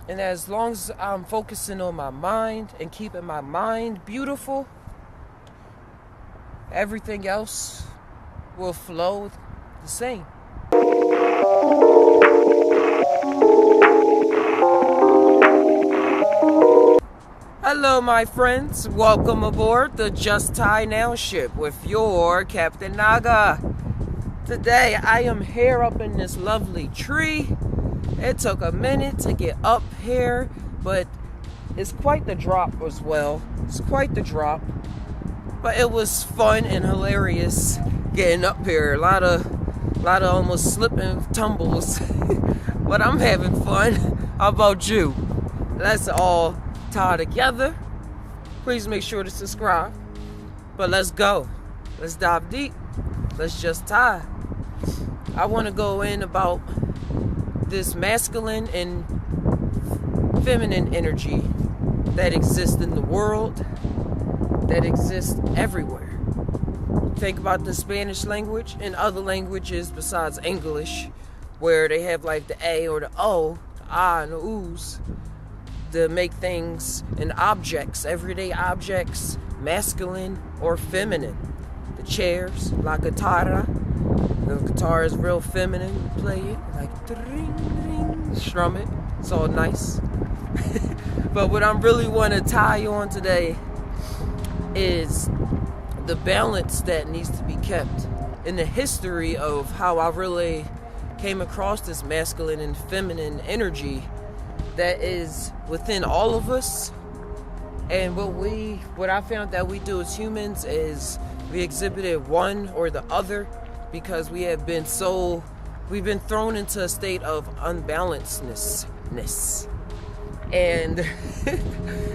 And as long as I'm focusing on my mind and keeping my mind beautiful, everything else will flow the same. Hello, my friends. Welcome aboard the Just TAi Now ship with your Captain Naga. Today, I am here up in this lovely tree. It took a minute to get up here, but it's quite the drop as well. It's quite the drop. But it was fun and hilarious getting up here. A lot of almost slipping tumbles. But I'm having fun. How about you? Let's all tie together. Please make sure to subscribe. But let's go. Let's dive deep. Let's just TAi. I want to go in about this masculine and feminine energy that exists in the world, that exists everywhere. Think about the Spanish language and other languages besides English, where they have like the A or the O, the I and the U's, to make things and objects, everyday objects, masculine or feminine. The chairs, la guitarra. The guitar is real feminine. You play it like ding, ding, strum it. It's all nice. But what I really want to tie on today is the balance that needs to be kept in the history of how I really came across this masculine and feminine energy that is within all of us. And what I found that we do as humans is we exhibited one or the other because we've been thrown into a state of unbalancedness. And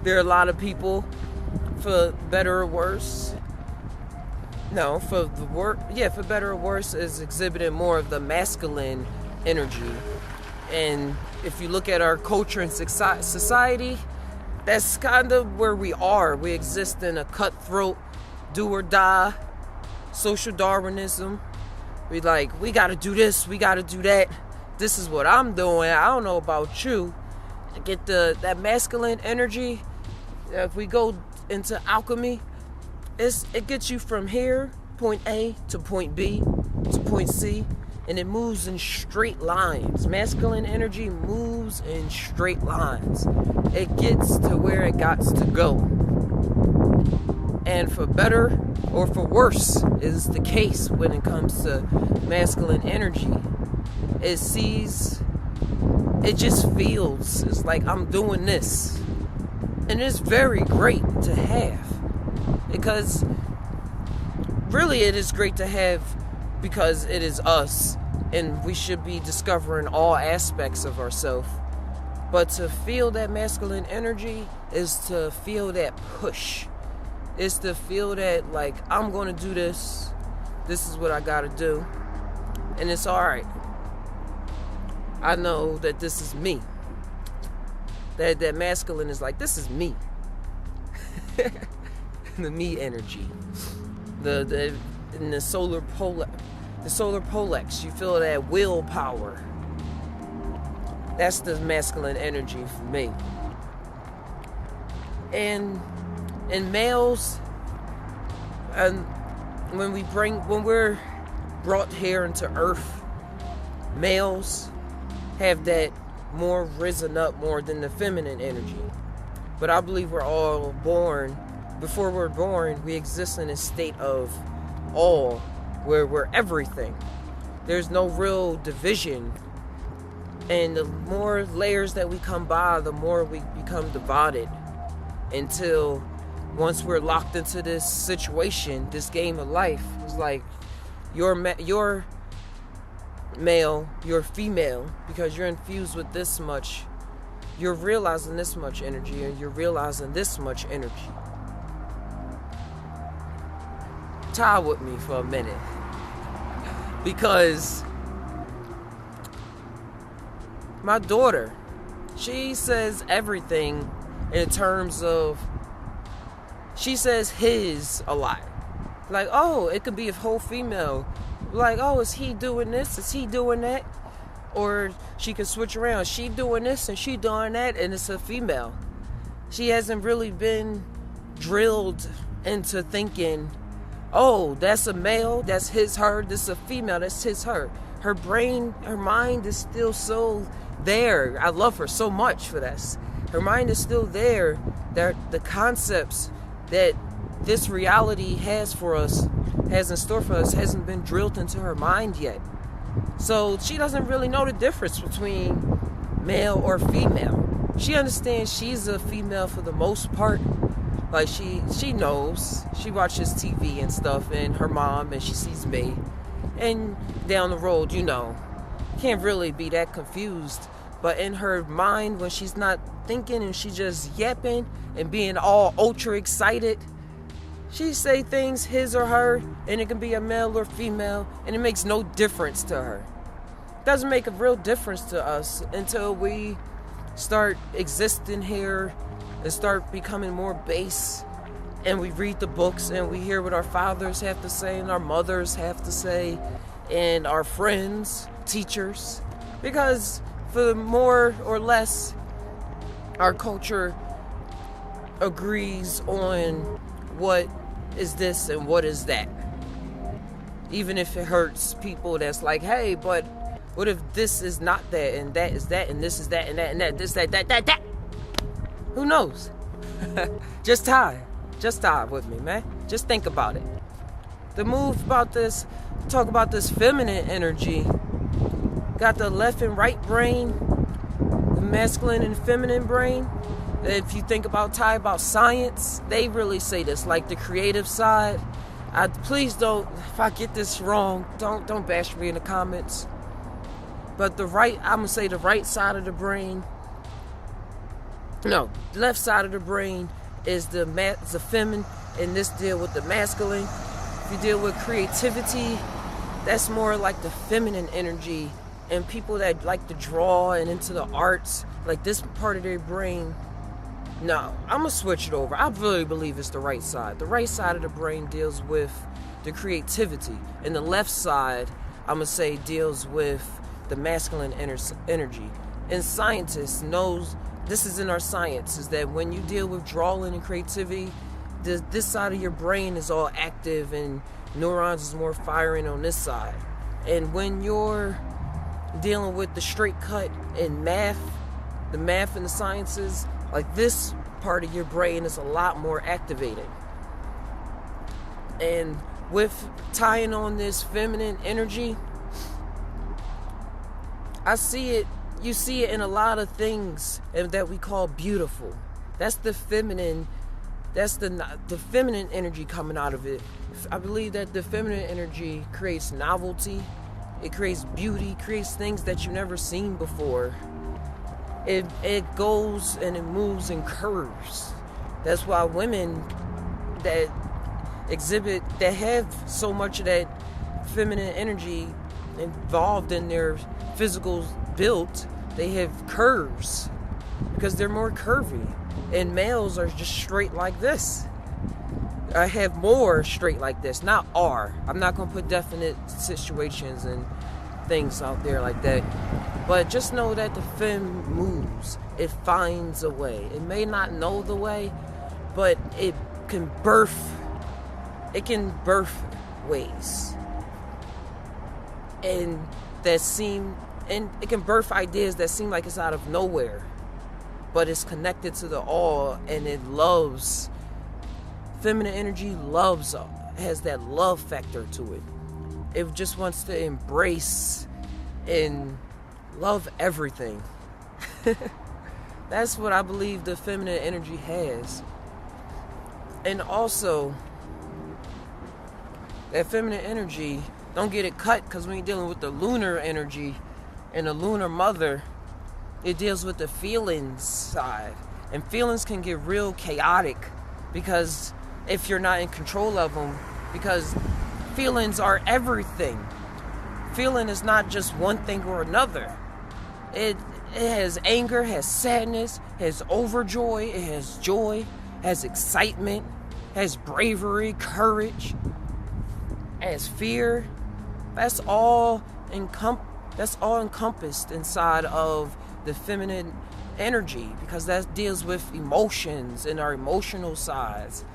there are a lot of people, for better or worse, for better or worse, is exhibiting more of the masculine energy. And if you look at our culture and society, that's kind of where we are. We exist in a cutthroat, do or die, social Darwinism. We gotta do this, we gotta do that. This is what I'm doing. I don't know about you. Get that masculine energy. If we go into alchemy, it gets you from here, point A, to point B, to point C, and it moves in straight lines. Masculine energy moves in straight lines. It gets to where it got to go. And for better or for worse is the case when it comes to masculine energy. It just feels, it's like I'm doing this. And it's very great to have. Because really it is great to have because it is us. And we should be discovering all aspects of ourselves. But to feel that masculine energy is to feel that push. It's to feel that, like, I'm going to do this. This is what I got to do. And it's all right. I know that this is me. That masculine is like, this is me. The me energy. The solar polex. You feel that willpower. That's the masculine energy for me. And males, and when we're brought here into earth, males have that more risen up more than the feminine energy. But I believe we're all born, before we're born, we exist in a state of all, where we're everything. There's no real division. And the more layers that we come by, the more we become divided, until once we're locked into this situation, this game of life, it's like you're male, you're female, because you're infused with this much. You're realizing this much energy, and you're realizing this much energy. TAi with me for a minute, because my daughter, she says everything in terms of, she says his a lot. Like, oh, it could be a whole female. Like, oh, is he doing this? Is he doing that? Or she can switch around. She doing this and she doing that, and it's a female. She hasn't really been drilled into thinking, oh, that's a male, that's his, her, this is a female, that's his, her. Her brain, her mind is still so there. I love her so much for this. Her mind is still there. That the concepts that this reality has for us, has in store for us, hasn't been drilled into her mind yet. So she doesn't really know the difference between male or female. She understands she's a female for the most part. Like she knows. She watches TV and stuff, and her mom, and she sees me. And down the road, can't really be that confused. But in her mind, when she's not thinking and she's just yapping and being all ultra excited, she say things, his or her, and it can be a male or female, and it makes no difference to her. It doesn't make a real difference to us until we start existing here and start becoming more base, and we read the books and we hear what our fathers have to say and our mothers have to say and our friends, teachers, because for more or less our culture agrees on what is this and what is that. Even if it hurts people that's like, hey, but what if this is not that and that is that and this is that and that and that, this, that. Who knows? Just TAi with me, man. Just think about it. The move about this, talk about this feminine energy, got the left and right brain, the masculine and feminine brain. If you think about TAi, about science, they really say this, like the creative side. Please don't, if I get this wrong, don't bash me in the comments. But I'm gonna say the right side of the brain. No, left side of the brain is the feminine, and this deal with the masculine. If you deal with creativity, that's more like the feminine energy. And people that like to draw and into the arts, like this part of their brain, no, I'm gonna switch it over. I really believe it's the right side. The right side of the brain deals with the creativity, and the left side, I'm gonna say, deals with the masculine energy. And scientists knows, this is in our science, is that when you deal with drawing and creativity, this side of your brain is all active and neurons is more firing on this side. And when you're dealing with the straight cut in math, the math and the sciences, like this part of your brain is a lot more activated. And with tying on this feminine energy, you see it in a lot of things that we call beautiful. That's the feminine, that's the feminine energy coming out of it. I believe that the feminine energy creates novelty, it creates beauty, creates things that you've never seen before. It goes and it moves in curves. That's why women that have so much of that feminine energy involved in their physical build, they have curves because they're more curvy. And males are just straight like this. I have more straight like this, not are. I'm not going to put definite situations and things out there like that. But just know that the femme moves. It finds a way. It may not know the way, but it can birth ways. And it can birth ideas that seem like it's out of nowhere, but it's connected to the all, and it loves. Feminine energy has that love factor to it. It just wants to embrace and love everything. That's what I believe the feminine energy has. And also, that feminine energy, don't get it cut, because when you're dealing with the lunar energy and the lunar mother, it deals with the feelings side. And feelings can get real chaotic because if you're not in control of them, because feelings are everything. Feeling is not just one thing or another. It has anger, has sadness, has overjoy, it has joy, has excitement, has bravery, courage, has fear. That's all That's all encompassed inside of the feminine energy, because that deals with emotions and our emotional sides.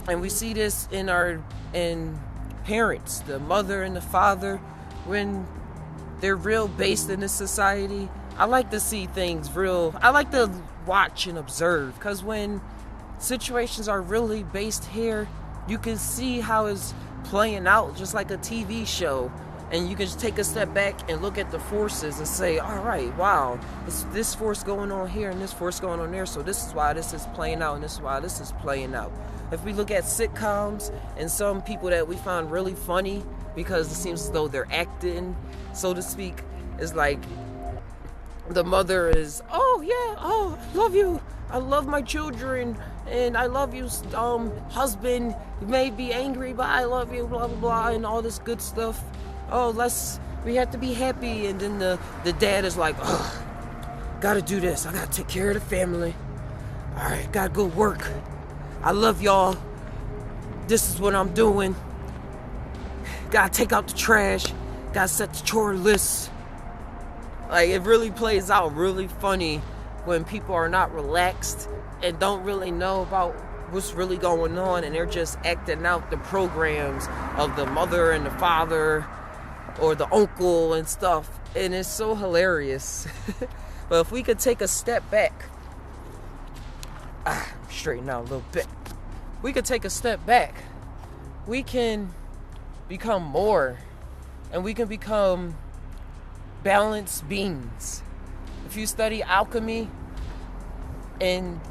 And we see this in parents, the mother and the father, when they're real based in this society. I like to see things real. I like to watch and observe, because when situations are really based here, you can see how it's playing out just like a TV show. And you can just take a step back and look at the forces and say, all right, wow, it's this force going on here and this force going on there. So this is why this is playing out and this is why this is playing out. If we look at sitcoms and some people that we find really funny because it seems as though they're acting, so to speak, it's like the mother is, oh yeah, oh, I love you. I love my children, and I love you, husband. You may be angry, but I love you, blah, blah, blah, and all this good stuff. Oh, we have to be happy. And then the dad is like, oh, gotta do this. I gotta take care of the family. All right, gotta go work. I love y'all. This is what I'm doing. Gotta take out the trash. Gotta set the chore list. Like, it really plays out really funny when people are not relaxed and don't really know about what's really going on, and they're just acting out the programs of the mother and the father or the uncle and stuff. And it's so hilarious. But if we could take a step back, straighten out a little bit. We could take a step back. We can become more, and we can become balanced beings. If you study alchemy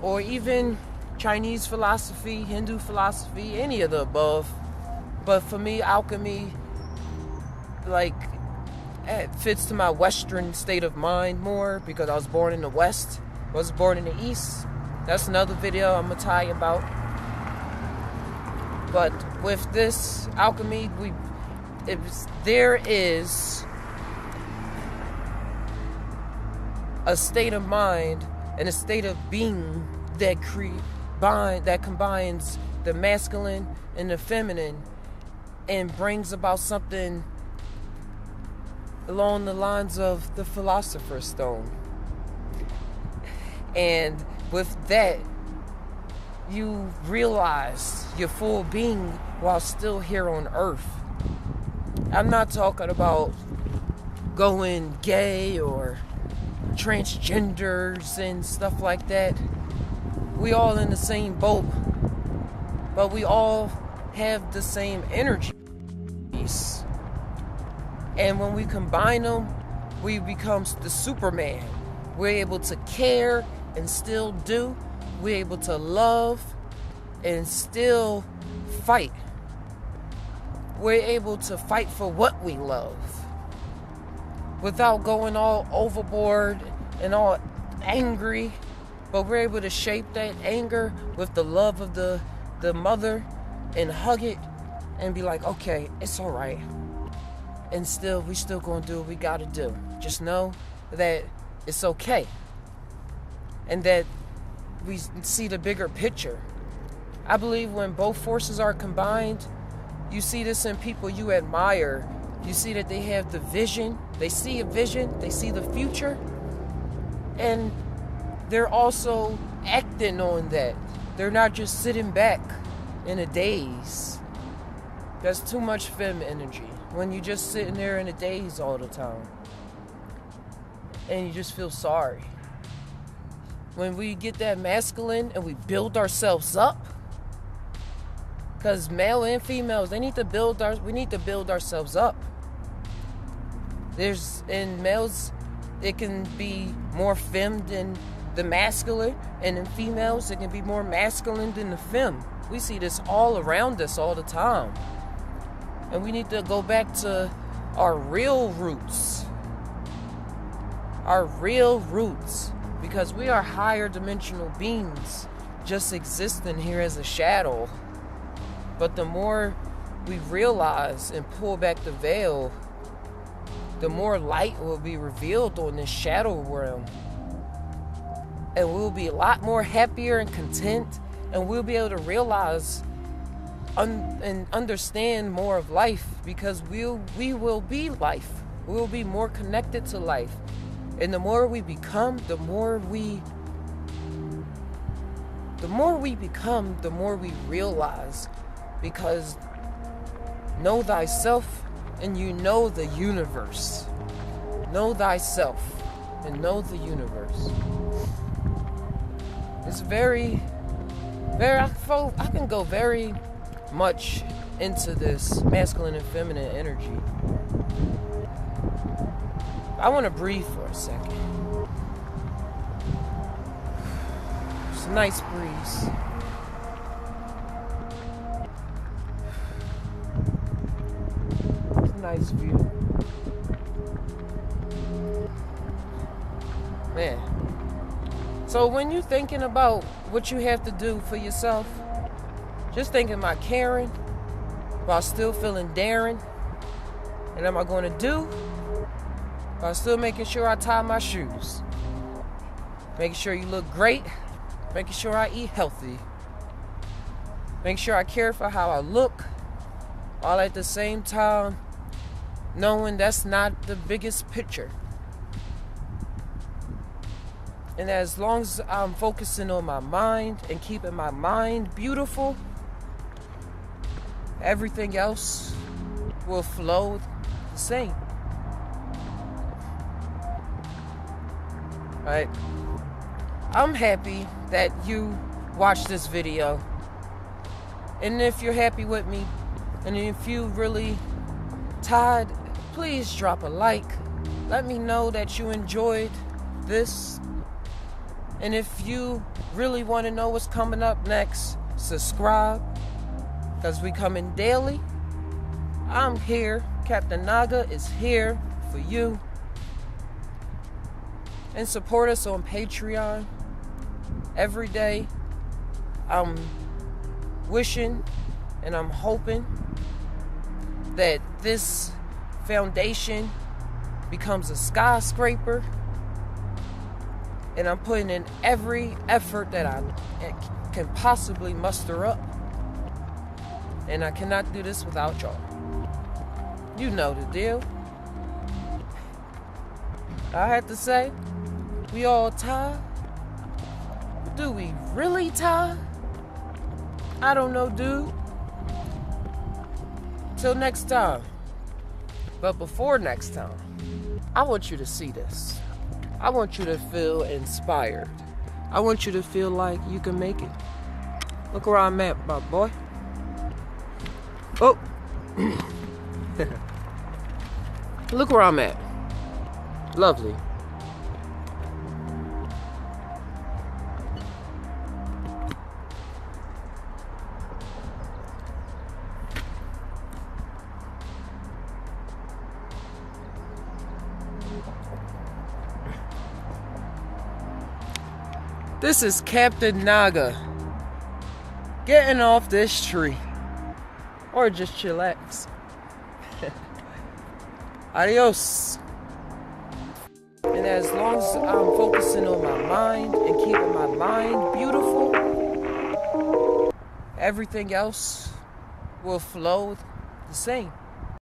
or even Chinese philosophy, Hindu philosophy, any of the above, but for me, alchemy, like, it fits to my Western state of mind more, because I was born in the West, was born in the East. That's another video I'm gonna tell you about. But with this alchemy, there is a state of mind and a state of being that combines the masculine and the feminine and brings about something along the lines of the Philosopher's Stone. And with that, you realize your full being while still here on Earth. I'm not talking about going gay or transgenders and stuff like that. We all in the same boat, but we all have the same energies. And when we combine them, we become the Superman. We're able to care and still do. We're able to love and still fight. We're able to fight for what we love without going all overboard and all angry. But we're able to shape that anger with the love of the mother and hug it and be like, okay, it's all right. And we still gonna do what we gotta do. Just know that it's okay. And that we see the bigger picture. I believe when both forces are combined, you see this in people you admire. You see that they have the vision. They see a vision. They see the future. And they're also acting on that. They're not just sitting back in a daze. That's too much fem energy. When you're just sitting there in a daze all the time. And you just feel sorry. When we get that masculine and we build ourselves up, because male and females, we need to build ourselves up. In males, it can be more femme than the masculine, and in females, it can be more masculine than the femme. We see this all around us all the time. And we need to go back to our real roots. Our real roots. Because we are higher dimensional beings just existing here as a shadow. But the more we realize and pull back the veil, the more light will be revealed on this shadow realm. And we'll be a lot more happier and content. And we'll be able to realize and understand more of life, because we will be life. We'll be more connected to life. And the more we become, the more we become, the more we realize. Because know thyself and you know the universe. Know thyself and know the universe. It's very, I can go very much into this masculine and feminine energy. I want to breathe for a second. It's a nice breeze. It's a nice view. Man. So when you're thinking about what you have to do for yourself, just thinking about caring, while still feeling daring, and am I going to do? While still making sure I tie my shoes, making sure you look great, making sure I eat healthy, making sure I care for how I look, while at the same time knowing that's not the biggest picture. And as long as I'm focusing on my mind and keeping my mind beautiful, everything else will flow the same. Right? I'm happy that you watched this video. And if you're happy with me, and if you really tired, please drop a like. Let me know that you enjoyed this. And if you really want to know what's coming up next, subscribe. Because we coming daily. I'm here. Captain Naga is here for you. And support us on Patreon. Every day, I'm wishing and I'm hoping that this foundation becomes a skyscraper. And I'm putting in every effort that I can possibly muster up. And I cannot do this without y'all. You know the deal. I had to say, we all TAi. Do we really TAi? I don't know, dude. Till next time. But before next time, I want you to see this. I want you to feel inspired. I want you to feel like you can make it. Look where I'm at, my boy. Oh. Look where I'm at. Lovely. This is Captain Naga getting off this tree. Or just chillax. Adios. And as long as I'm focusing on my mind and keeping my mind beautiful, everything else will flow the same.